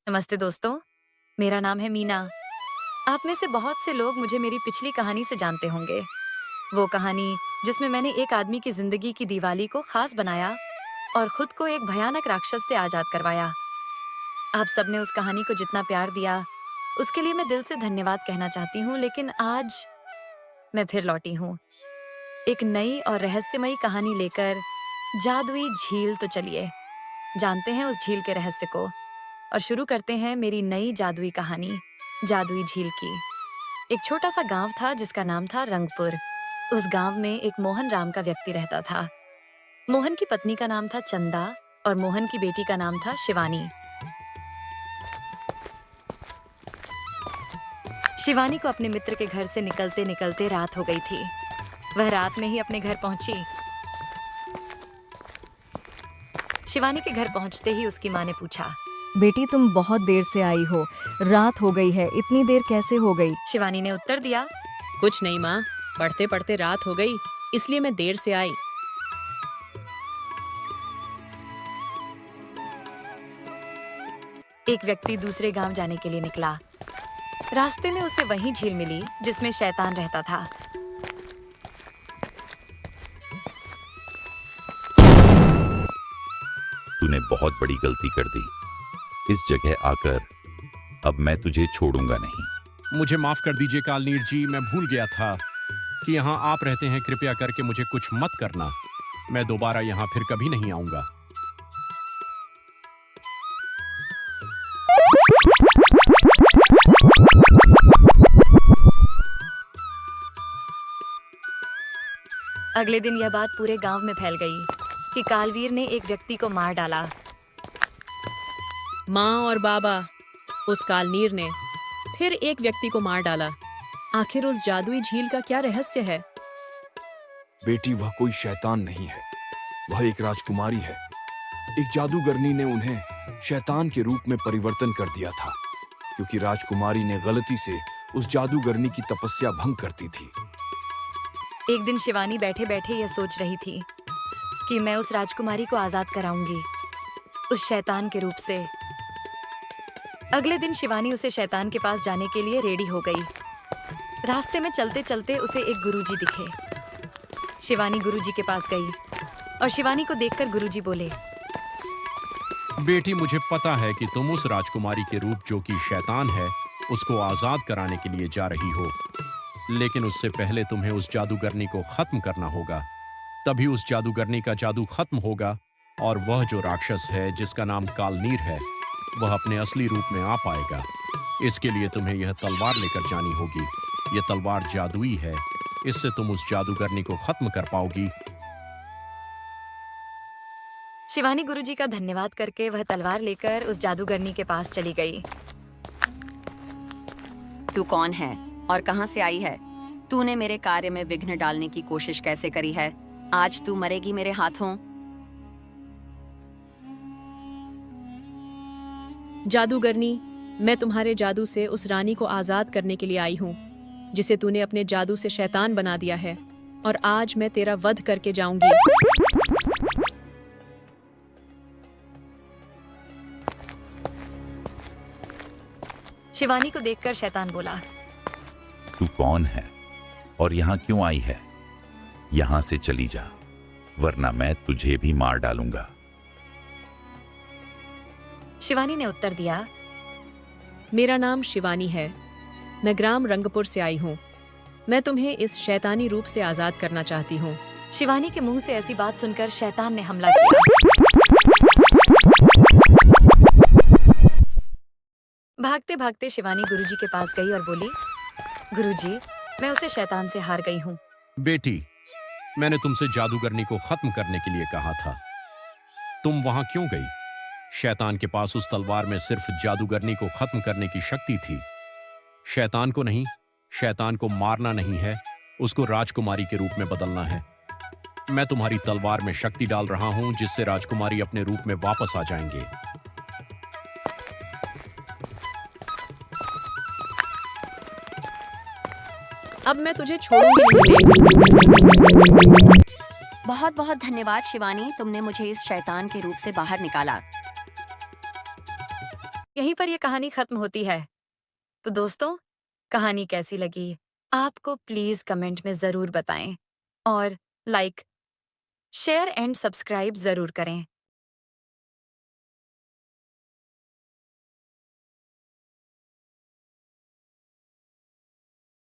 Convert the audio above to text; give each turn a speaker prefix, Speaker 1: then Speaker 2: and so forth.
Speaker 1: नमस्ते दोस्तों, मेरा नाम है मीना। आप में से बहुत से लोग मुझे मेरी पिछली कहानी से जानते होंगे। वो कहानी जिसमें मैंने एक आदमी की जिंदगी की दिवाली को खास बनाया और खुद को एक भयानक राक्षस से आजाद करवाया। आप सबने उस कहानी को जितना प्यार दिया, उसके लिए मैं दिल से धन्यवाद कहना चाहती हूँ। लेकिन आज मैं फिर लौटी हूँ, एक नई और रहस्यमयी कहानी लेकर। जादुई झील। तो चलिए जानते हैं उस झील के रहस्य को और शुरू करते हैं मेरी नई जादुई कहानी, जादुई झील की। एक छोटा सा गांव था जिसका नाम था रंगपुर। उस गांव में एक मोहन राम का व्यक्ति रहता था। मोहन की पत्नी का नाम था चंदा और मोहन की बेटी का नाम था शिवानी। शिवानी को अपने मित्र के घर से निकलते निकलते रात हो गई थी। वह रात में ही अपने घर पहुंची। शिवानी के घर पहुंचते ही उसकी माँ ने पूछा,
Speaker 2: बेटी तुम बहुत देर से आई हो, रात हो गई है, इतनी देर कैसे हो गई?
Speaker 1: शिवानी ने उत्तर दिया,
Speaker 3: कुछ नहीं माँ, पढ़ते पढ़ते रात हो गई, इसलिए मैं देर से आई।
Speaker 1: एक व्यक्ति दूसरे गांव जाने के लिए निकला। रास्ते में उसे वही झील मिली जिसमें शैतान रहता था।
Speaker 4: तूने बहुत बड़ी गलती कर दी। इस जगह आकर अब मैं तुझे छोड़ूंगा नहीं।
Speaker 5: मुझे माफ कर दीजिए कालनीर जी, मैं भूल गया था कि यहाँ आप रहते हैं। कृपया करके मुझे कुछ मत करना। मैं दोबारा यहाँ फिर कभी नहीं आऊंगा।
Speaker 1: अगले दिन यह बात पूरे गांव में फैल गई कि कालवीर ने एक व्यक्ति को मार डाला।
Speaker 3: माँ और बाबा, उस कालनीर ने फिर एक व्यक्ति को मार डाला। आखिर उस जादुई झील का क्या रहस्य है?
Speaker 6: बेटी, वह कोई शैतान नहीं है, वह एक राजकुमारी है। एक जादूगरनी ने उन्हें शैतान के रूप में परिवर्तन कर दिया था, क्योंकि राजकुमारी ने गलती से उस जादूगरनी की तपस्या भंग करती थी।
Speaker 1: एक दिन शिवानी बैठे बैठे यह सोच रही थी कि मैं उस राजकुमारी को आजाद कराऊंगी, उस शैतान के रूप से। अगले दिन शिवानी उसे शैतान के पास जाने के लिए रेडी हो गई। रास्ते में चलते चलते उसे एक गुरुजी दिखे। शिवानी गुरुजी के पास गई और शिवानी को देखकर गुरुजी बोले,
Speaker 5: बेटी, मुझे पता है कि तुम उस राजकुमारी के रूप जो कि शैतान है, उसको आजाद कराने के लिए जा रही हो। लेकिन उससे पहले तुम्हें उस जादूगरनी को खत्म करना होगा। तभी उस जादूगरनी का जादू खत्म होगा और वह जो राक्षस है जिसका नाम कालनीर है, वह अपने असली रूप में आ पाएगा। इसके लिए तुम्हें यह तलवार लेकर जानी होगी। यह तलवार जादुई है, इससे तुम उस जादूगरनी को खत्म कर पाओगी।
Speaker 1: शिवानी गुरुजी का धन्यवाद करके वह तलवार लेकर उस जादूगरनी के पास चली गई।
Speaker 7: तू कौन है और कहां से आई है? तूने मेरे कार्य में विघ्न डालने की कोशिश कैसे करी है? आज तू मरेगी मेरे हाथों।
Speaker 3: जादूगरनी, मैं तुम्हारे जादू से उस रानी को आजाद करने के लिए आई हूँ, जिसे तूने अपने जादू से शैतान बना दिया है, और आज मैं तेरा वध करके जाऊंगी।
Speaker 1: शिवानी को देखकर शैतान बोला,
Speaker 4: तू कौन है और यहाँ क्यों आई है? यहाँ से चली जा, वरना मैं तुझे भी मार डालूंगा।
Speaker 1: शिवानी ने उत्तर दिया,
Speaker 3: मेरा नाम शिवानी है, मैं ग्राम रंगपुर से आई हूँ। मैं तुम्हें इस शैतानी रूप से आजाद करना चाहती हूँ।
Speaker 1: शिवानी के मुंह से ऐसी बात सुनकर शैतान ने हमला किया। भागते भागते शिवानी गुरुजी के पास गई और बोली, गुरुजी, मैं उसे शैतान से हार गई हूँ।
Speaker 5: बेटी, मैंने तुमसे जादूगरनी को खत्म करने के लिए कहा था। तुम वहां क्यों गई? शैतान के पास उस तलवार में सिर्फ जादूगरनी को खत्म करने की शक्ति थी। शैतान को नहीं, शैतान को मारना नहीं है, उसको राजकुमारी के रूप में बदलना है। मैं तुम्हारी तलवार में शक्ति डाल रहा हूं, जिससे राजकुमारी अपने रूप में वापस आ जाएंगे।
Speaker 3: अब मैं तुझे छोड़ूंगी नहीं।
Speaker 7: बहुत बहुत धन्यवाद शिवानी, तुमने मुझे इस शैतान के रूप से बाहर निकाला।
Speaker 1: यहीं पर ये कहानी खत्म होती है। तो दोस्तों, कहानी कैसी लगी आपको प्लीज कमेंट में जरूर बताएं और लाइक, शेयर एंड सब्सक्राइब जरूर करें।